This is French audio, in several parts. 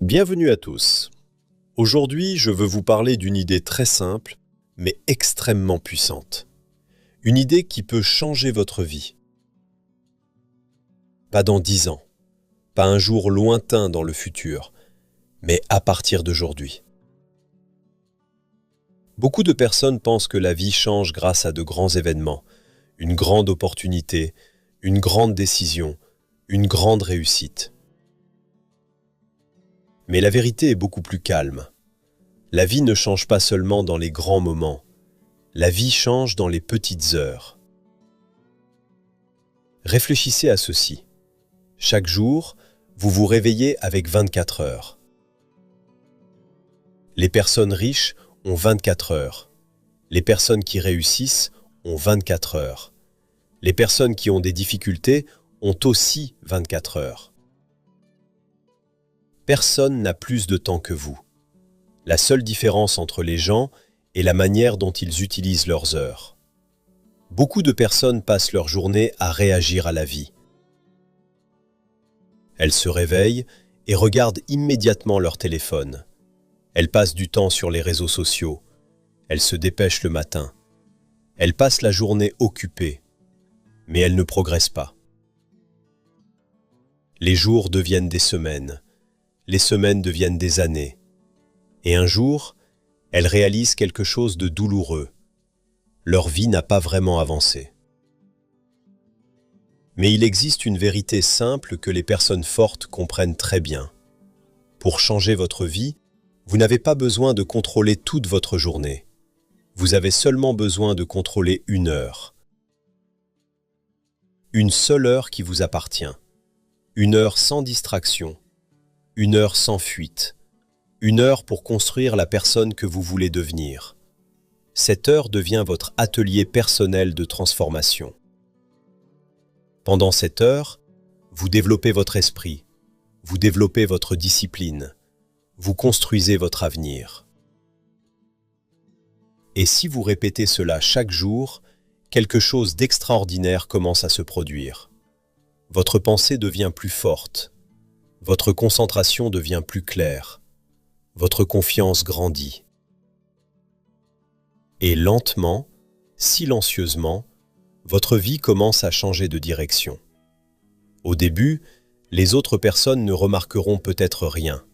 Bienvenue à tous. Aujourd'hui, je veux vous parler d'une idée très simple, mais extrêmement puissante. Une idée qui peut changer votre vie. Pas dans 10 ans, pas un jour lointain dans le futur, mais à partir d'aujourd'hui. Beaucoup de personnes pensent que la vie change grâce à de grands événements, une grande opportunité, une grande décision, une grande réussite. Mais la vérité est beaucoup plus calme. La vie ne change pas seulement dans les grands moments. La vie change dans les petites heures. Réfléchissez à ceci. Chaque jour, vous vous réveillez avec 24 heures. Les personnes riches ont 24 heures. Les personnes qui réussissent ont 24 heures. Les personnes qui ont des difficultés ont aussi 24 heures. Personne n'a plus de temps que vous. La seule différence entre les gens est la manière dont ils utilisent leurs heures. Beaucoup de personnes passent leur journée à réagir à la vie. Elles se réveillent et regardent immédiatement leur téléphone. Elles passent du temps sur les réseaux sociaux. Elles se dépêchent le matin. Elles passent la journée occupées, mais elles ne progressent pas. Les jours deviennent des semaines. Les semaines deviennent des années. Et un jour, elles réalisent quelque chose de douloureux. Leur vie n'a pas vraiment avancé. Mais il existe une vérité simple que les personnes fortes comprennent très bien. Pour changer votre vie, vous n'avez pas besoin de contrôler toute votre journée. Vous avez seulement besoin de contrôler une heure. Une seule heure qui vous appartient. Une heure sans distraction. Une heure sans fuite. Une heure pour construire la personne que vous voulez devenir. Cette heure devient votre atelier personnel de transformation. Pendant cette heure, vous développez votre esprit, vous développez votre discipline, vous construisez votre avenir. Et si vous répétez cela chaque jour, quelque chose d'extraordinaire commence à se produire. Votre pensée devient plus forte. Votre concentration devient plus claire. Votre confiance grandit. Et lentement, silencieusement, votre vie commence à changer de direction. Au début, les autres personnes ne remarqueront peut-être rien.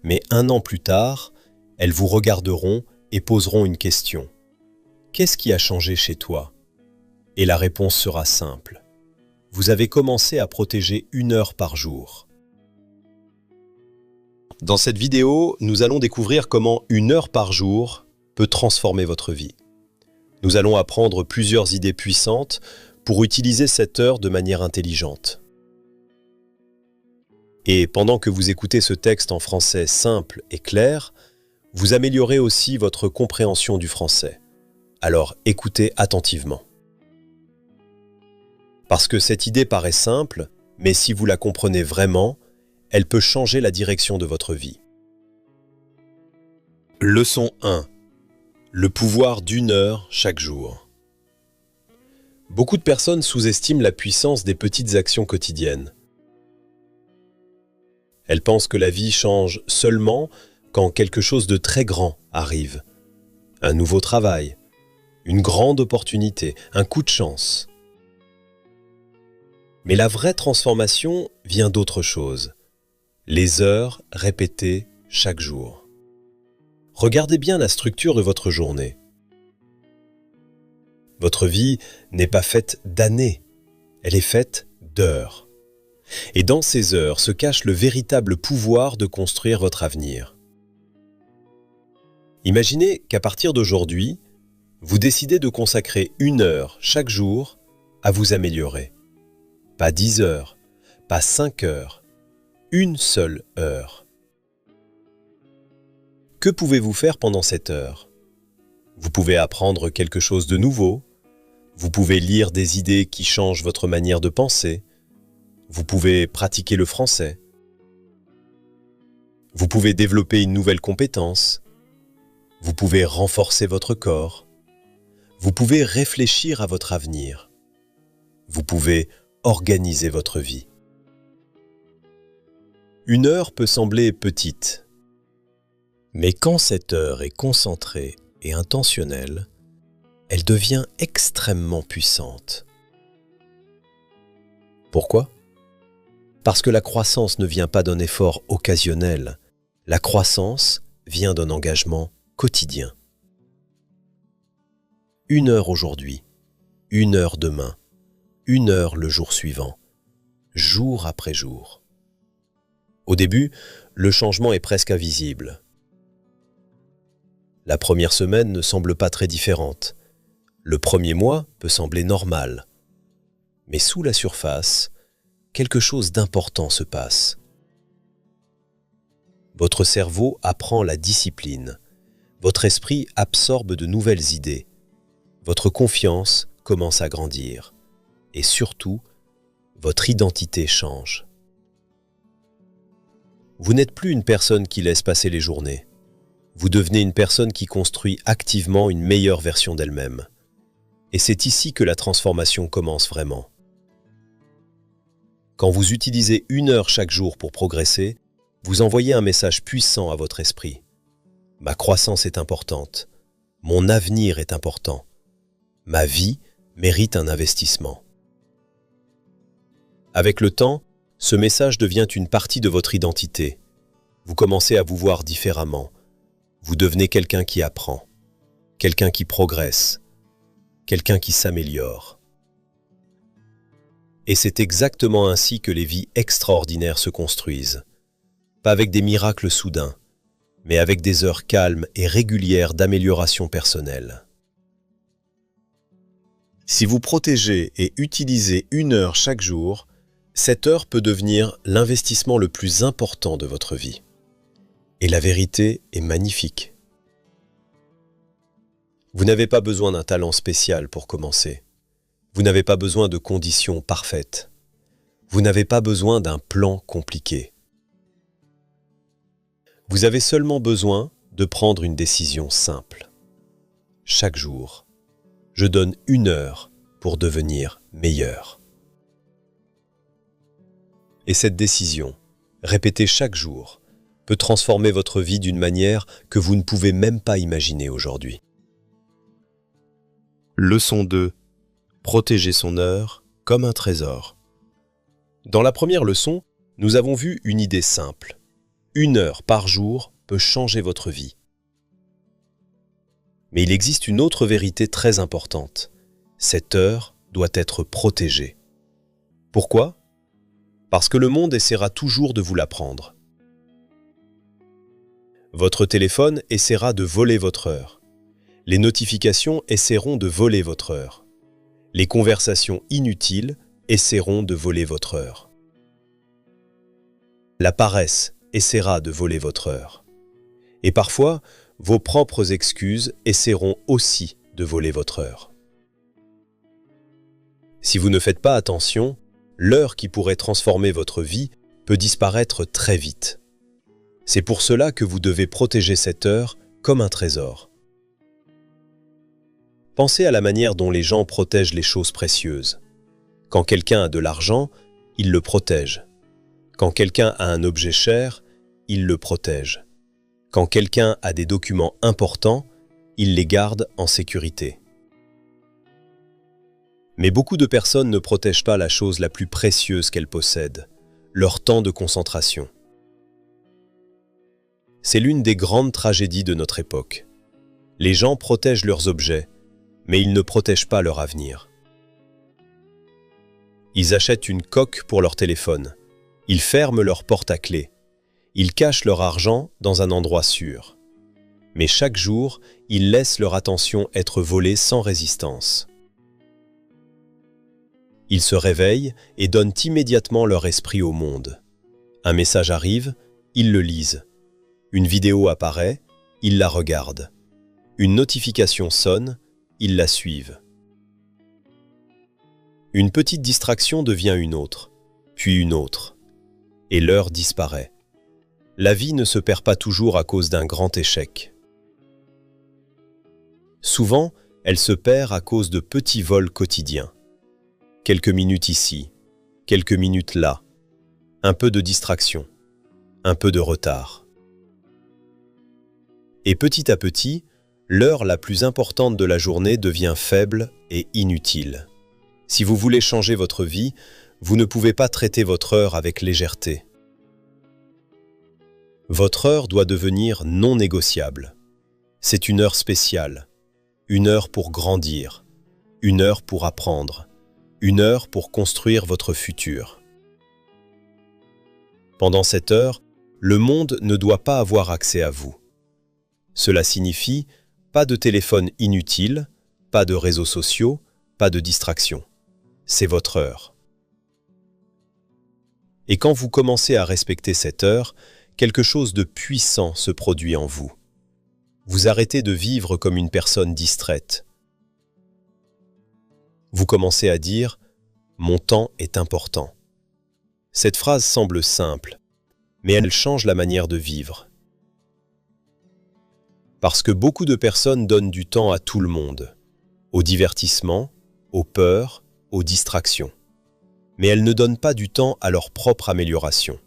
Mais un an plus tard, elles vous regarderont et poseront une question. Qu'est-ce qui a changé chez toi? Et la réponse sera simple. Vous avez commencé à protéger une heure par jour. Dans cette vidéo, nous allons découvrir comment une heure par jour peut transformer votre vie. Nous allons apprendre plusieurs idées puissantes pour utiliser cette heure de manière intelligente. Et pendant que vous écoutez ce texte en français simple et clair, vous améliorez aussi votre compréhension du français. Alors écoutez attentivement. Parce que cette idée paraît simple, mais si vous la comprenez vraiment, elle peut changer la direction de votre vie. Leçon 1. Le pouvoir d'une heure chaque jour. Beaucoup de personnes sous-estiment la puissance des petites actions quotidiennes. Elles pensent que la vie change seulement quand quelque chose de très grand arrive. Un nouveau travail, une grande opportunité, un coup de chance. Mais la vraie transformation vient d'autre chose. Les heures répétées chaque jour. Regardez bien la structure de votre journée. Votre vie n'est pas faite d'années, elle est faite d'heures. Et dans ces heures se cache le véritable pouvoir de construire votre avenir. Imaginez qu'à partir d'aujourd'hui, vous décidez de consacrer une heure chaque jour à vous améliorer. Pas 10 heures, pas 5 heures, une seule heure. Que pouvez-vous faire pendant cette heure? Vous pouvez apprendre quelque chose de nouveau, vous pouvez lire des idées qui changent votre manière de penser, vous pouvez pratiquer le français, vous pouvez développer une nouvelle compétence, vous pouvez renforcer votre corps, vous pouvez réfléchir à votre avenir, vous pouvez organiser votre vie. Une heure peut sembler petite, mais quand cette heure est concentrée et intentionnelle, elle devient extrêmement puissante. Pourquoi ? Parce que la croissance ne vient pas d'un effort occasionnel, la croissance vient d'un engagement quotidien. 1 heure aujourd'hui, 1 heure demain, 1 heure le jour suivant, jour après jour. Au début, le changement est presque invisible. La première semaine ne semble pas très différente. Le premier mois peut sembler normal. Mais sous la surface, quelque chose d'important se passe. Votre cerveau apprend la discipline. Votre esprit absorbe de nouvelles idées. Votre confiance commence à grandir. Et surtout, votre identité change. Vous n'êtes plus une personne qui laisse passer les journées. Vous devenez une personne qui construit activement une meilleure version d'elle-même. Et c'est ici que la transformation commence vraiment. Quand vous utilisez 1 heure chaque jour pour progresser, vous envoyez un message puissant à votre esprit. Ma croissance est importante. Mon avenir est important. Ma vie mérite un investissement. Avec le temps, ce message devient une partie de votre identité. Vous commencez à vous voir différemment. Vous devenez quelqu'un qui apprend, quelqu'un qui progresse, quelqu'un qui s'améliore. Et c'est exactement ainsi que les vies extraordinaires se construisent. Pas avec des miracles soudains, mais avec des heures calmes et régulières d'amélioration personnelle. Si vous protégez et utilisez 1 heure chaque jour, cette heure peut devenir l'investissement le plus important de votre vie. Et la vérité est magnifique. Vous n'avez pas besoin d'un talent spécial pour commencer. Vous n'avez pas besoin de conditions parfaites. Vous n'avez pas besoin d'un plan compliqué. Vous avez seulement besoin de prendre une décision simple. Chaque jour, je donne 1 heure pour devenir meilleur. Et cette décision, répétée chaque jour, peut transformer votre vie d'une manière que vous ne pouvez même pas imaginer aujourd'hui. Leçon 2. Protéger son heure comme un trésor. Dans la première leçon, nous avons vu une idée simple. 1 heure par jour peut changer votre vie. Mais il existe une autre vérité très importante. Cette heure doit être protégée. Pourquoi ? Parce que le monde essaiera toujours de vous la prendre. Votre téléphone essaiera de voler votre heure. Les notifications essaieront de voler votre heure. Les conversations inutiles essaieront de voler votre heure. La paresse essaiera de voler votre heure. Et parfois, vos propres excuses essaieront aussi de voler votre heure. Si vous ne faites pas attention, l'heure qui pourrait transformer votre vie peut disparaître très vite. C'est pour cela que vous devez protéger cette heure comme un trésor. Pensez à la manière dont les gens protègent les choses précieuses. Quand quelqu'un a de l'argent, il le protège. Quand quelqu'un a un objet cher, il le protège. Quand quelqu'un a des documents importants, il les garde en sécurité. Mais beaucoup de personnes ne protègent pas la chose la plus précieuse qu'elles possèdent, leur temps de concentration. C'est l'une des grandes tragédies de notre époque. Les gens protègent leurs objets, mais ils ne protègent pas leur avenir. Ils achètent une coque pour leur téléphone. Ils ferment leur porte à clé. Ils cachent leur argent dans un endroit sûr. Mais chaque jour, ils laissent leur attention être volée sans résistance. Ils se réveillent et donnent immédiatement leur esprit au monde. Un message arrive, ils le lisent. Une vidéo apparaît, ils la regardent. Une notification sonne, ils la suivent. Une petite distraction devient une autre, puis une autre. Et l'heure disparaît. La vie ne se perd pas toujours à cause d'un grand échec. Souvent, elle se perd à cause de petits vols quotidiens. Quelques minutes ici, quelques minutes là, un peu de distraction. un peu de retard. Et petit à petit, l'heure la plus importante de la journée devient faible et inutile. Si vous voulez changer votre vie, vous ne pouvez pas traiter votre heure avec légèreté. Votre heure doit devenir non négociable. C'est une heure spéciale, une heure pour grandir, une heure pour apprendre, une heure pour construire votre futur. Pendant cette heure, le monde ne doit pas avoir accès à vous. Cela signifie pas de téléphone inutile, pas de réseaux sociaux, pas de distraction. C'est votre heure. Et quand vous commencez à respecter cette heure, quelque chose de puissant se produit en vous. Vous arrêtez de vivre comme une personne distraite. Vous commencez à dire « Mon temps est important ». Cette phrase semble simple, mais elle change la manière de vivre. Parce que beaucoup de personnes donnent du temps à tout le monde, au divertissement, aux peurs, aux distractions. Mais elles ne donnent pas du temps à leur propre amélioration.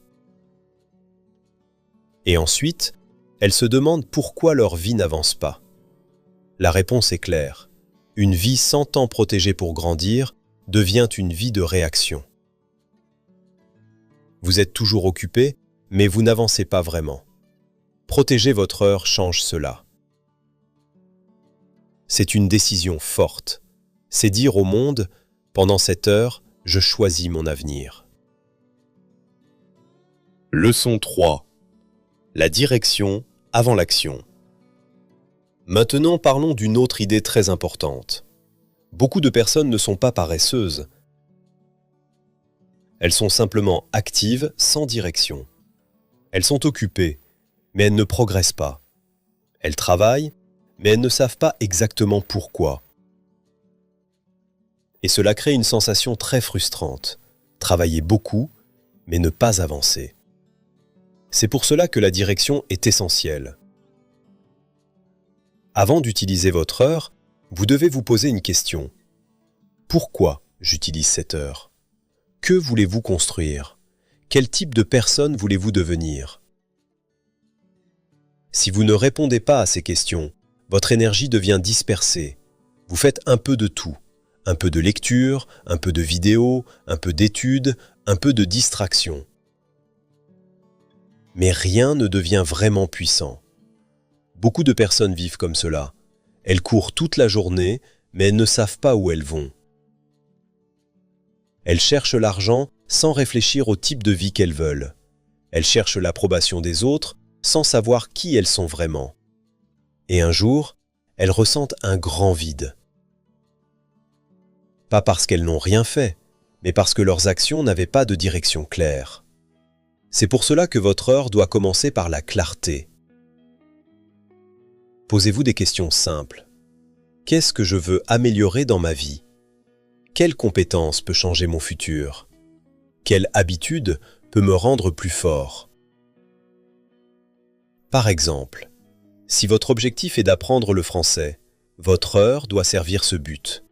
Et ensuite, elles se demandent pourquoi leur vie n'avance pas. La réponse est claire. Une vie sans temps protégé pour grandir devient une vie de réaction. Vous êtes toujours occupé, mais vous n'avancez pas vraiment. Protéger votre heure change cela. C'est une décision forte. C'est dire au monde, pendant cette heure, je choisis mon avenir. Leçon 3. La direction avant l'action. Maintenant, parlons d'une autre idée très importante. Beaucoup de personnes ne sont pas paresseuses. Elles sont simplement actives sans direction. Elles sont occupées, mais elles ne progressent pas. Elles travaillent, mais elles ne savent pas exactement pourquoi. Et cela crée une sensation très frustrante. Travailler beaucoup, mais ne pas avancer. C'est pour cela que la direction est essentielle. Avant d'utiliser votre heure, vous devez vous poser une question. Pourquoi j'utilise cette heure? Que voulez-vous construire? Quel type de personne voulez-vous devenir? Si vous ne répondez pas à ces questions, votre énergie devient dispersée. Vous faites un peu de tout. Un peu de lecture, un peu de vidéo, un peu d'études, un peu de distraction. Mais rien ne devient vraiment puissant. Beaucoup de personnes vivent comme cela. Elles courent toute la journée, mais elles ne savent pas où elles vont. Elles cherchent l'argent sans réfléchir au type de vie qu'elles veulent. Elles cherchent l'approbation des autres sans savoir qui elles sont vraiment. Et un jour, elles ressentent un grand vide. Pas parce qu'elles n'ont rien fait, mais parce que leurs actions n'avaient pas de direction claire. C'est pour cela que votre heure doit commencer par la clarté. Posez-vous des questions simples. Qu'est-ce que je veux améliorer dans ma vie? Quelle compétence peut changer mon futur? Quelle habitude peut me rendre plus fort? Par exemple, si votre objectif est d'apprendre le français, votre heure doit servir ce but.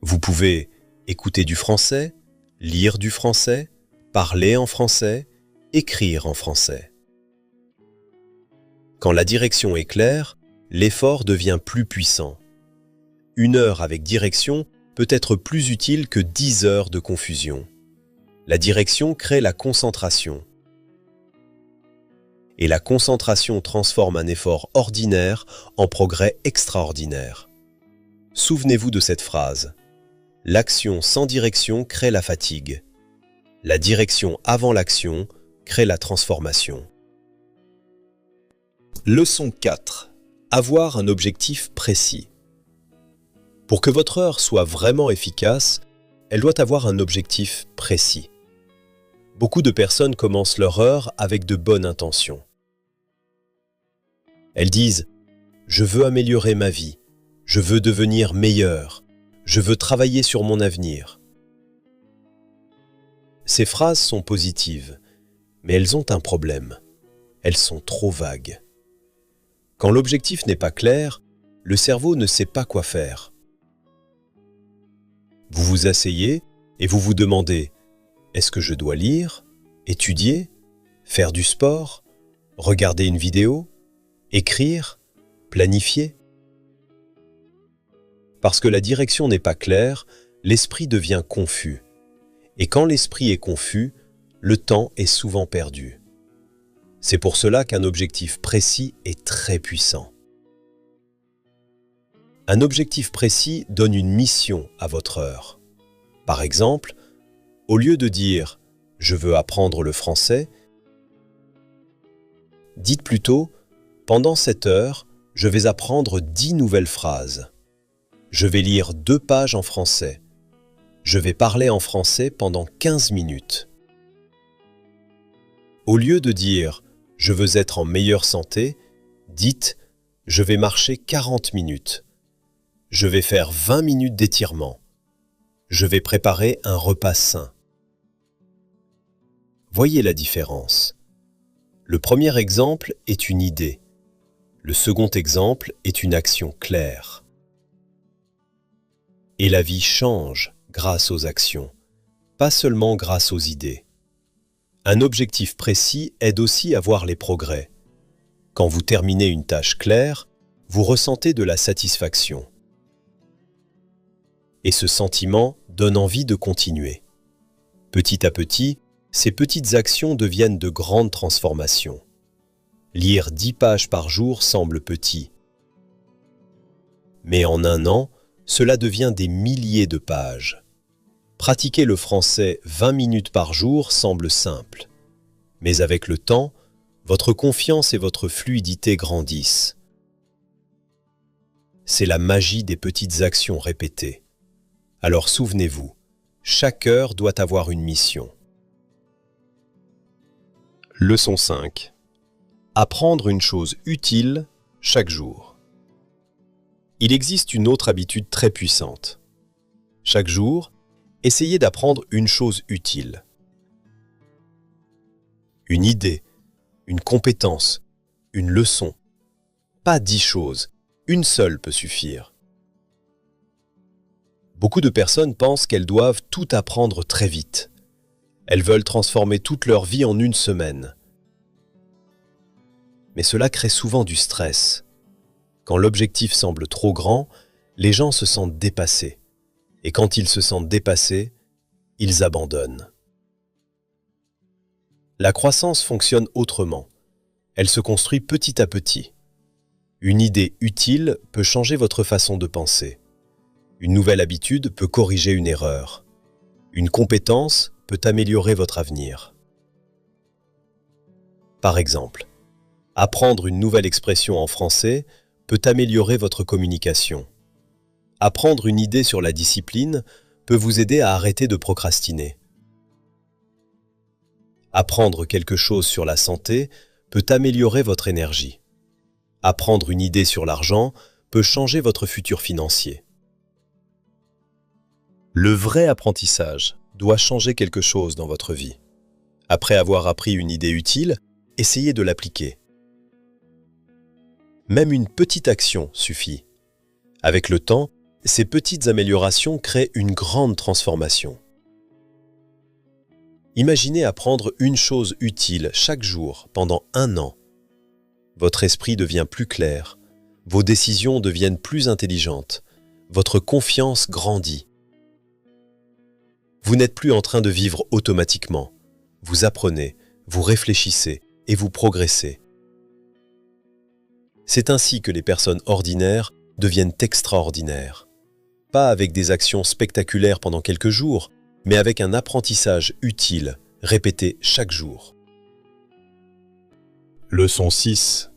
Vous pouvez écouter du français, lire du français, parler en français, écrire en français. Quand la direction est claire, l'effort devient plus puissant. Une heure avec direction peut être plus utile que 10 heures de confusion. La direction crée la concentration. Et la concentration transforme un effort ordinaire en progrès extraordinaire. Souvenez-vous de cette phrase. L'action sans direction crée la fatigue. La direction avant l'action crée la transformation. Leçon 4. Avoir un objectif précis. Pour que votre heure soit vraiment efficace, elle doit avoir un objectif précis. Beaucoup de personnes commencent leur heure avec de bonnes intentions. Elles disent « Je veux améliorer ma vie, je veux devenir meilleur, je veux travailler sur mon avenir ». Ces phrases sont positives, mais elles ont un problème. Elles sont trop vagues. Quand l'objectif n'est pas clair, le cerveau ne sait pas quoi faire. Vous vous asseyez et vous vous demandez « Est-ce que je dois lire ? étudier, faire du sport, regarder une vidéo, écrire, planifier. Parce que la direction n'est pas claire, l'esprit devient confus. Et quand l'esprit est confus, le temps est souvent perdu. C'est pour cela qu'un objectif précis est très puissant. Un objectif précis donne une mission à votre heure. Par exemple, au lieu de dire « je veux apprendre le français », dites plutôt « pendant cette heure, je vais apprendre 10 nouvelles phrases. Je vais lire 2 pages en français. Je vais parler en français pendant 15 minutes. » Au lieu de dire « je veux être en meilleure santé », dites « je vais marcher 40 minutes. Je vais faire 20 minutes d'étirement. Je vais préparer un repas sain. » Voyez la différence. Le premier exemple est une idée. Le second exemple est une action claire. Et la vie change grâce aux actions, pas seulement grâce aux idées. Un objectif précis aide aussi à voir les progrès. Quand vous terminez une tâche claire, vous ressentez de la satisfaction. Et ce sentiment donne envie de continuer. Petit à petit, ces petites actions deviennent de grandes transformations. Lire 10 pages par jour semble petit. Mais en un an, cela devient des milliers de pages. Pratiquer le français 20 minutes par jour semble simple. Mais avec le temps, votre confiance et votre fluidité grandissent. C'est la magie des petites actions répétées. Alors souvenez-vous, chaque heure doit avoir une mission. Leçon 5. Apprendre une chose utile chaque jour. Il existe une autre habitude très puissante. Chaque jour, essayez d'apprendre une chose utile. Une idée, une compétence, une leçon. Pas 10 choses, une seule peut suffire. Beaucoup de personnes pensent qu'elles doivent tout apprendre très vite. Elles veulent transformer toute leur vie en une semaine. Mais cela crée souvent du stress. Quand l'objectif semble trop grand, les gens se sentent dépassés. Et quand ils se sentent dépassés, ils abandonnent. La croissance fonctionne autrement. Elle se construit petit à petit. Une idée utile peut changer votre façon de penser. Une nouvelle habitude peut corriger une erreur. Une compétence peut améliorer votre avenir. Par exemple, apprendre une nouvelle expression en français peut améliorer votre communication. Apprendre une idée sur la discipline peut vous aider à arrêter de procrastiner. Apprendre quelque chose sur la santé peut améliorer votre énergie. Apprendre une idée sur l'argent peut changer votre futur financier. Le vrai apprentissage doit changer quelque chose dans votre vie. Après avoir appris une idée utile, essayez de l'appliquer. Même une petite action suffit. Avec le temps, ces petites améliorations créent une grande transformation. Imaginez apprendre une chose utile chaque jour pendant 1 an. Votre esprit devient plus clair, vos décisions deviennent plus intelligentes, votre confiance grandit. Vous n'êtes plus en train de vivre automatiquement. Vous apprenez, vous réfléchissez et vous progressez. C'est ainsi que les personnes ordinaires deviennent extraordinaires. Pas avec des actions spectaculaires pendant quelques jours, mais avec un apprentissage utile, répété chaque jour. Leçon 6.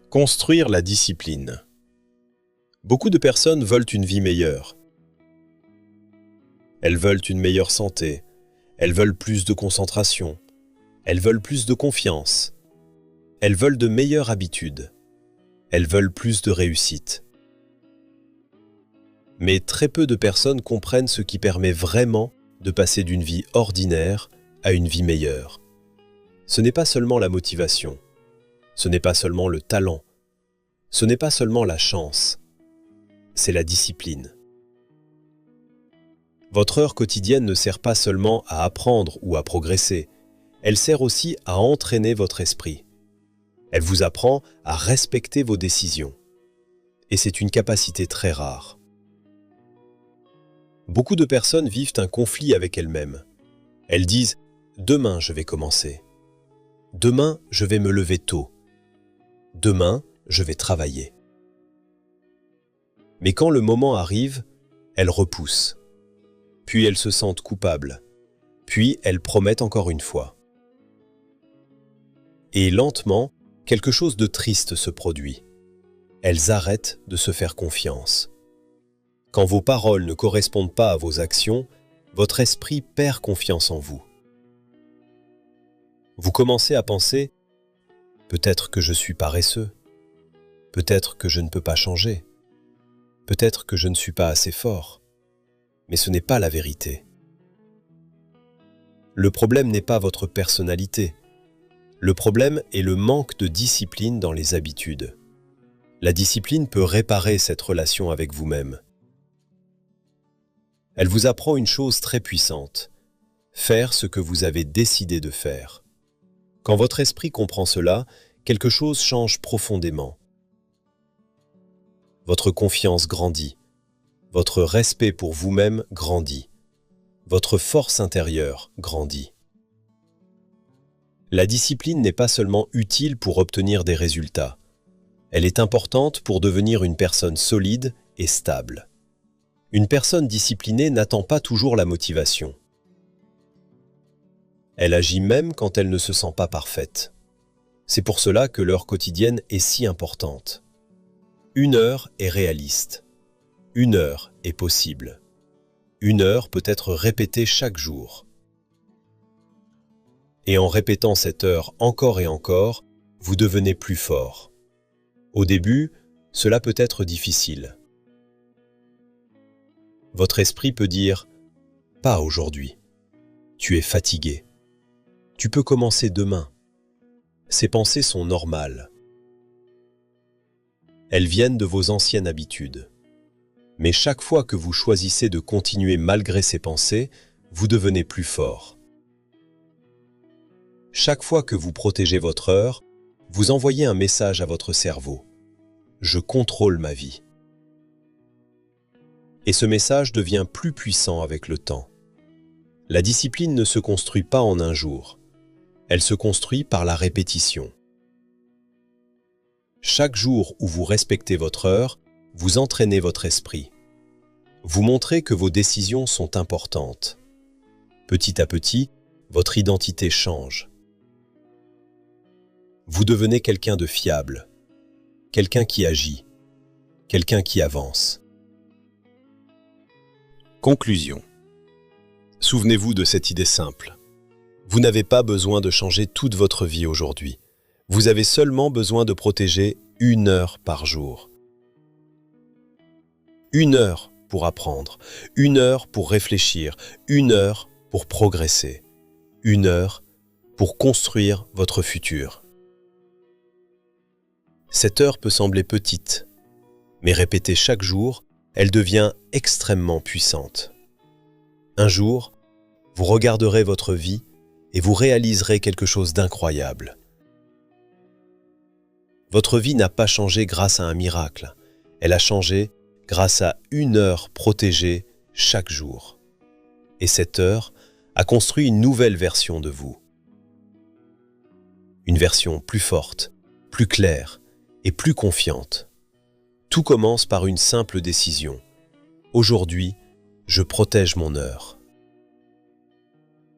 Construire la discipline. Beaucoup de personnes veulent une vie meilleure. Elles veulent une meilleure santé, elles veulent plus de concentration, elles veulent plus de confiance, elles veulent de meilleures habitudes, elles veulent plus de réussite. Mais très peu de personnes comprennent ce qui permet vraiment de passer d'une vie ordinaire à une vie meilleure. Ce n'est pas seulement la motivation, ce n'est pas seulement le talent, ce n'est pas seulement la chance, c'est la discipline. Votre heure quotidienne ne sert pas seulement à apprendre ou à progresser, elle sert aussi à entraîner votre esprit. Elle vous apprend à respecter vos décisions. Et c'est une capacité très rare. Beaucoup de personnes vivent un conflit avec elles-mêmes. Elles disent « Demain, je vais commencer. Demain, je vais me lever tôt. Demain, je vais travailler. » Mais quand le moment arrive, elles repoussent. Puis elles se sentent coupables. Puis elles promettent encore une fois. Et lentement, quelque chose de triste se produit. Elles arrêtent de se faire confiance. Quand vos paroles ne correspondent pas à vos actions, votre esprit perd confiance en vous. Vous commencez à penser « Peut-être que je suis paresseux. Peut-être que je ne peux pas changer. Peut-être que je ne suis pas assez fort. » Mais ce n'est pas la vérité. Le problème n'est pas votre personnalité. Le problème est le manque de discipline dans les habitudes. La discipline peut réparer cette relation avec vous-même. Elle vous apprend une chose très puissante, faire ce que vous avez décidé de faire. Quand votre esprit comprend cela, quelque chose change profondément. Votre confiance grandit, votre respect pour vous-même grandit, votre force intérieure grandit. La discipline n'est pas seulement utile pour obtenir des résultats, elle est importante pour devenir une personne solide et stable. Une personne disciplinée n'attend pas toujours la motivation. Elle agit même quand elle ne se sent pas parfaite. C'est pour cela que l'heure quotidienne est si importante. 1 heure est réaliste. 1 heure est possible. 1 heure peut être répétée chaque jour. Et en répétant cette heure encore et encore, vous devenez plus fort. Au début, cela peut être difficile. Votre esprit peut dire « Pas aujourd'hui. Tu es fatigué. Tu peux commencer demain. » Ces pensées sont normales. Elles viennent de vos anciennes habitudes. Mais chaque fois que vous choisissez de continuer malgré ces pensées, vous devenez plus fort. Chaque fois que vous protégez votre heure, vous envoyez un message à votre cerveau. « Je contrôle ma vie. » Et ce message devient plus puissant avec le temps. La discipline ne se construit pas en un jour. Elle se construit par la répétition. Chaque jour où vous respectez votre heure, vous entraînez votre esprit. Vous montrez que vos décisions sont importantes. Petit à petit, votre identité change. Vous devenez quelqu'un de fiable, quelqu'un qui agit, quelqu'un qui avance. Conclusion. Souvenez-vous de cette idée simple. Vous n'avez pas besoin de changer toute votre vie aujourd'hui. Vous avez seulement besoin de protéger 1 heure par jour. 1 heure pour apprendre, 1 heure pour réfléchir, 1 heure pour progresser, 1 heure pour construire votre futur. Cette heure peut sembler petite, mais répétée chaque jour, elle devient extrêmement puissante. Un jour, vous regarderez votre vie et vous réaliserez quelque chose d'incroyable. Votre vie n'a pas changé grâce à un miracle, elle a changé grâce à 1 heure protégée chaque jour. Et cette heure a construit une nouvelle version de vous. Une version plus forte, plus claire et plus confiante. Tout commence par une simple décision. Aujourd'hui, je protège mon heure.